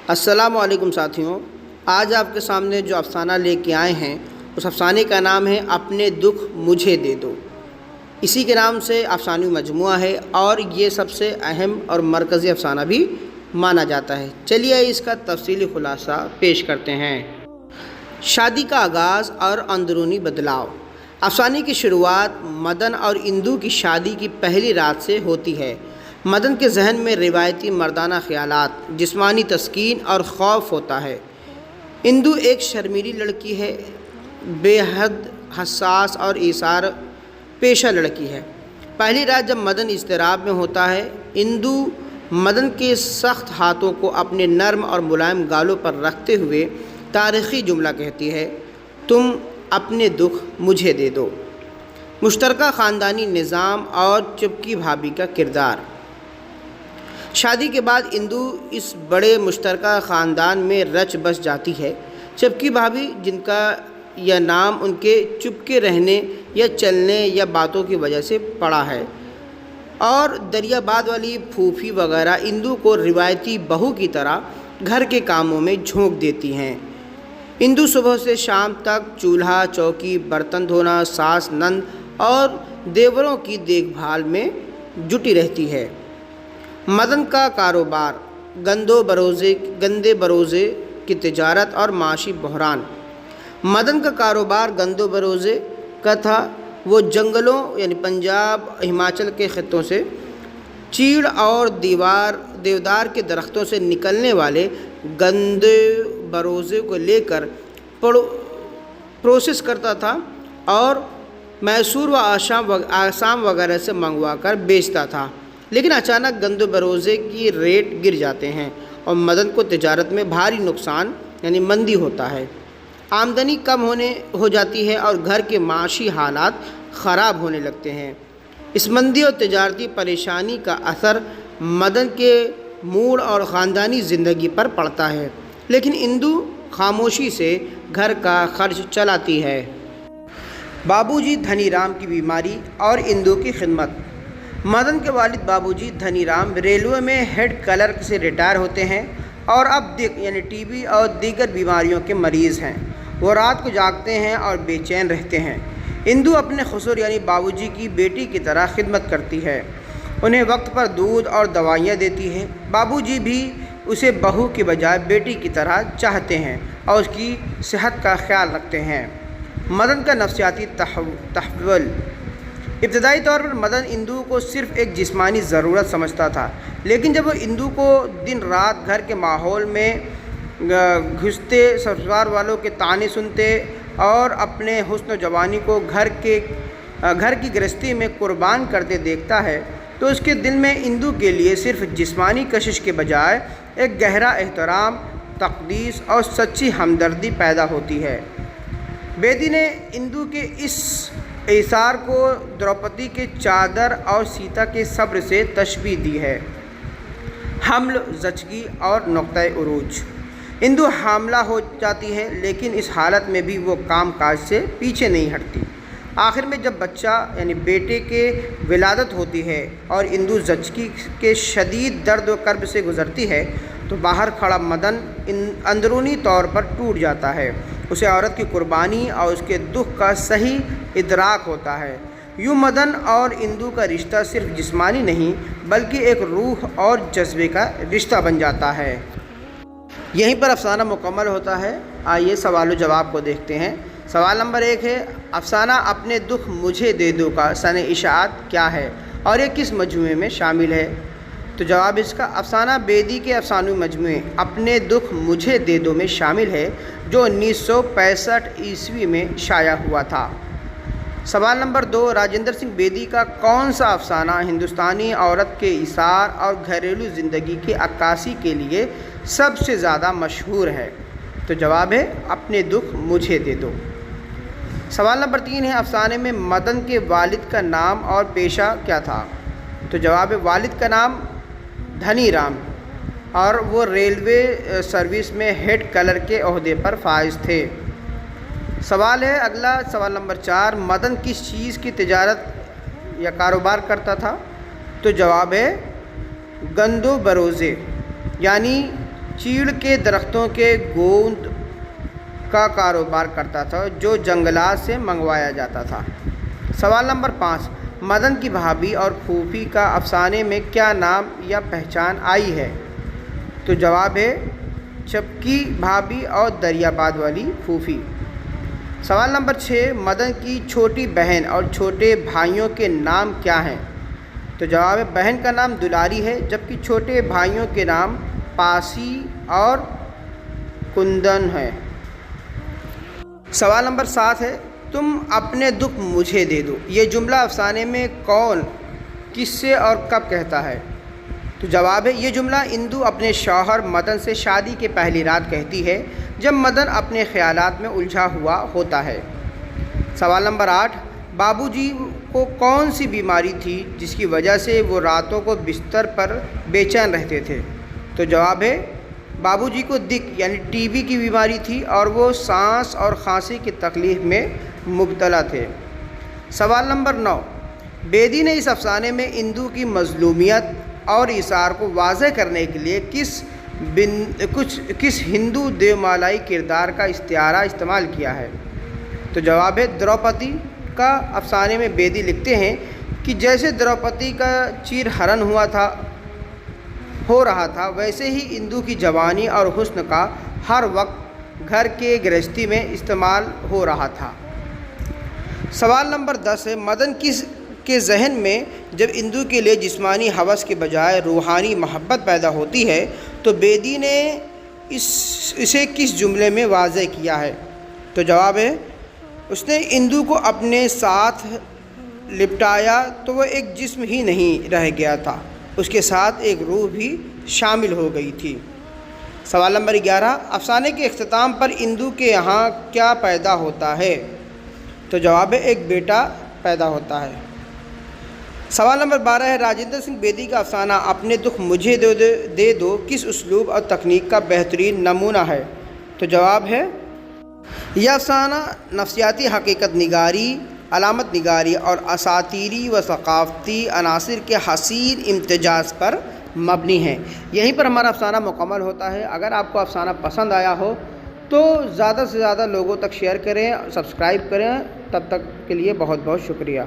السلام علیکم ساتھیوں، آج آپ کے سامنے جو افسانہ لے کے آئے ہیں اس افسانے کا نام ہے اپنے دکھ مجھے دے دو۔ اسی کے نام سے افسانوی مجموعہ ہے اور یہ سب سے اہم اور مرکزی افسانہ بھی مانا جاتا ہے۔ چلیے اس کا تفصیلی خلاصہ پیش کرتے ہیں۔ شادی کا آغاز اور اندرونی بدلاؤ۔ افسانے کی شروعات مدن اور اندو کی شادی کی پہلی رات سے ہوتی ہے۔ مدن کے ذہن میں روایتی مردانہ خیالات، جسمانی تسکین اور خوف ہوتا ہے۔ اندو ایک شرمیلی لڑکی ہے، بے حد حساس اور ایثار پیشہ لڑکی ہے۔ پہلی رات جب مدن اضطراب میں ہوتا ہے، اندو مدن کے سخت ہاتھوں کو اپنے نرم اور ملائم گالوں پر رکھتے ہوئے تاریخی جملہ کہتی ہے، تم اپنے دکھ مجھے دے دو۔ مشترکہ خاندانی نظام اور چپکی بھابھی کا کردار۔ شادی کے بعد اندو اس بڑے مشترکہ خاندان میں رچ بس جاتی ہے۔ چپکی بھابھی، جن کا یہ نام ان کے چپکے رہنے یا چلنے یا باتوں کی وجہ سے پڑا ہے، اور دریاباد والی پھوپھی وغیرہ اندو کو روایتی بہو کی طرح گھر کے کاموں میں جھونک دیتی ہیں۔ اندو صبح سے شام تک چولہا چوکی، برتن دھونا، ساس نند اور دیوروں کی دیکھ بھال میں جٹی رہتی ہے۔ مدن کا کاروبار۔ گندے بروزے کی تجارت اور معاشی بحران۔ مدن کا کاروبار گندو بروزے کا تھا۔ وہ جنگلوں یعنی پنجاب، ہماچل کے خطوں سے چیڑ اور دیودار کے درختوں سے نکلنے والے گندے بروزے کو لے کر پروسیس کرتا تھا اور میسور و آسام وغیرہ سے منگوا کر بیچتا تھا۔ لیکن اچانک گندو بروزے کی ریٹ گر جاتے ہیں اور مدن کو تجارت میں بھاری نقصان یعنی مندی ہوتا ہے۔ آمدنی کم ہو جاتی ہے اور گھر کے معاشی حالات خراب ہونے لگتے ہیں۔ اس مندی اور تجارتی پریشانی کا اثر مدن کے موڈ اور خاندانی زندگی پر پڑتا ہے، لیکن اندو خاموشی سے گھر کا خرچ چلاتی ہے۔ بابو جی دھنی رام کی بیماری اور اندو کی خدمت۔ مدن کے والد بابو جی دھنی رام ریلوے میں ہیڈ کلرک سے ریٹائر ہوتے ہیں اور اب یعنی ٹی بی اور دیگر بیماریوں کے مریض ہیں۔ وہ رات کو جاگتے ہیں اور بے چین رہتے ہیں۔ اندو اپنے خسر یعنی بابو جی کی بیٹی کی طرح خدمت کرتی ہے، انہیں وقت پر دودھ اور دوائیاں دیتی ہے۔ بابو جی بھی اسے بہو کی بجائے بیٹی کی طرح چاہتے ہیں اور اس کی صحت کا خیال رکھتے ہیں۔ مدن کا نفسیاتی تحول۔ ابتدائی طور پر مدن اندو کو صرف ایک جسمانی ضرورت سمجھتا تھا، لیکن جب وہ اندو کو دن رات گھر کے ماحول میں گھستے، سسرال والوں کے طعنے سنتے اور اپنے حسن و جوانی کو گھر کی گرہستی میں قربان کرتے دیکھتا ہے تو اس کے دل میں اندو کے لیے صرف جسمانی کشش کے بجائے ایک گہرا احترام، تقدیس اور سچی ہمدردی پیدا ہوتی ہے۔ بیدی نے اندو کے اس ایثار کو دروپدی کے چادر اور سیتا کے صبر سے تشبیہ دی ہے۔ حمل، زچگی اور نقطۂ عروج۔ اندو حاملہ ہو جاتی ہے، لیکن اس حالت میں بھی وہ کام کاج سے پیچھے نہیں ہٹتی۔ آخر میں جب بچہ یعنی بیٹے کے ولادت ہوتی ہے اور اندو زچگی کے شدید درد و کرب سے گزرتی ہے تو باہر کھڑا مدن اندرونی طور پر ٹوٹ جاتا ہے۔ اسے عورت کی قربانی اور اس کے دکھ کا صحیح ادراک ہوتا ہے۔ یوں مدن اور اندو کا رشتہ صرف جسمانی نہیں بلکہ ایک روح اور جذبے کا رشتہ بن جاتا ہے۔ یہیں پر افسانہ مکمل ہوتا ہے۔ آئیے سوال و جواب کو دیکھتے ہیں۔ سوال نمبر 1 ہے، افسانہ اپنے دکھ مجھے دے دو کا سنِ اشاعت کیا ہے اور یہ کس مجموعے میں شامل ہے؟ تو جواب اس کا افسانہ بیدی کے افسانوی مجموعے اپنے دکھ مجھے دے دو میں شامل ہے، جو 1965 عیسوی میں شائع ہوا تھا۔ سوال نمبر 2، راجندر سنگھ بیدی کا کون سا افسانہ ہندوستانی عورت کے ایثار اور گھریلو زندگی کی عکاسی کے لیے سب سے زیادہ مشہور ہے؟ تو جواب ہے اپنے دکھ مجھے دے دو۔ سوال نمبر 3 ہے، افسانے میں مدن کے والد کا نام اور پیشہ کیا تھا؟ تو جواب ہے والد کا نام دھنی رام اور وہ ریلوے سروس میں ہیڈ کلرک کے عہدے پر فائز تھے۔ سوال ہے اگلا، سوال نمبر 4، مدن کس چیز کی تجارت یا کاروبار کرتا تھا؟ تو جواب ہے گندو بروزے یعنی چیڑ کے درختوں کے گوند کا کاروبار کرتا تھا جو جنگلات سے منگوایا جاتا تھا۔ سوال نمبر 5، مدن کی بھابھی اور پھوپھی کا افسانے میں کیا نام یا پہچان آئی ہے؟ تو جواب ہے چپکی بھابھی اور دریاباد والی پھوپھی۔ سوال نمبر 6، مدن کی چھوٹی بہن اور چھوٹے بھائیوں کے نام کیا ہیں؟ تو جواب ہے بہن کا نام دلاری ہے جبکہ چھوٹے بھائیوں کے نام پاسی اور کندن ہے۔ سوال نمبر 7 ہے، تم اپنے دکھ مجھے دے دو، یہ جملہ افسانے میں کون، کس سے اور کب کہتا ہے؟ تو جواب ہے یہ جملہ اندو اپنے شوہر مدن سے شادی کے پہلی رات کہتی ہے جب مدن اپنے خیالات میں الجھا ہوا ہوتا ہے۔ سوال نمبر 8، بابو جی کو کون سی بیماری تھی جس کی وجہ سے وہ راتوں کو بستر پر بے چین رہتے تھے؟ تو جواب ہے بابو جی کو دک یعنی ٹی بی کی بیماری تھی اور وہ سانس اور کھانسی کی تکلیف میں مبتلا تھے۔ سوال نمبر 9، بیدی نے اس افسانے میں اندو کی مظلومیت اور ایثار کو واضح کرنے کے لیے کس ہندو دیومالائی کردار کا استعارہ استعمال کیا ہے؟ تو جواب ہے دروپدی کا افسانے میں بیدی لکھتے ہیں کہ جیسے دروپدی کا چیر ہرن ہو رہا تھا ویسے ہی اندو کی جوانی اور حسن کا ہر وقت گھر کے گرہستی میں استعمال ہو رہا تھا۔ سوال نمبر 10 ہے، مدن کے ذہن میں جب اندو کے لیے جسمانی ہوس کے بجائے روحانی محبت پیدا ہوتی ہے تو بیدی نے اسے کس جملے میں واضح کیا ہے؟ تو جواب ہے اس نے اندو کو اپنے ساتھ لپٹایا تو وہ ایک جسم ہی نہیں رہ گیا تھا، اس کے ساتھ ایک روح بھی شامل ہو گئی تھی۔ سوال نمبر 11، افسانے کے اختتام پر اندو کے یہاں کیا پیدا ہوتا ہے؟ تو جواب ہے ایک بیٹا پیدا ہوتا ہے۔ سوال نمبر 12 ہے، راجندر سنگھ بیدی کا افسانہ اپنے دکھ مجھے دے دو کس اسلوب اور تکنیک کا بہترین نمونہ ہے؟ تو جواب ہے یہ افسانہ نفسیاتی حقیقت نگاری، علامت نگاری اور اساطیری و ثقافتی عناصر کے حسین امتزاج پر مبنی ہے۔ یہیں پر ہمارا افسانہ مکمل ہوتا ہے۔ اگر آپ کو افسانہ پسند آیا ہو تو زیادہ سے زیادہ لوگوں تک شیئر کریں، سبسکرائب کریں۔ تب تک کے لیے بہت بہت شکریہ۔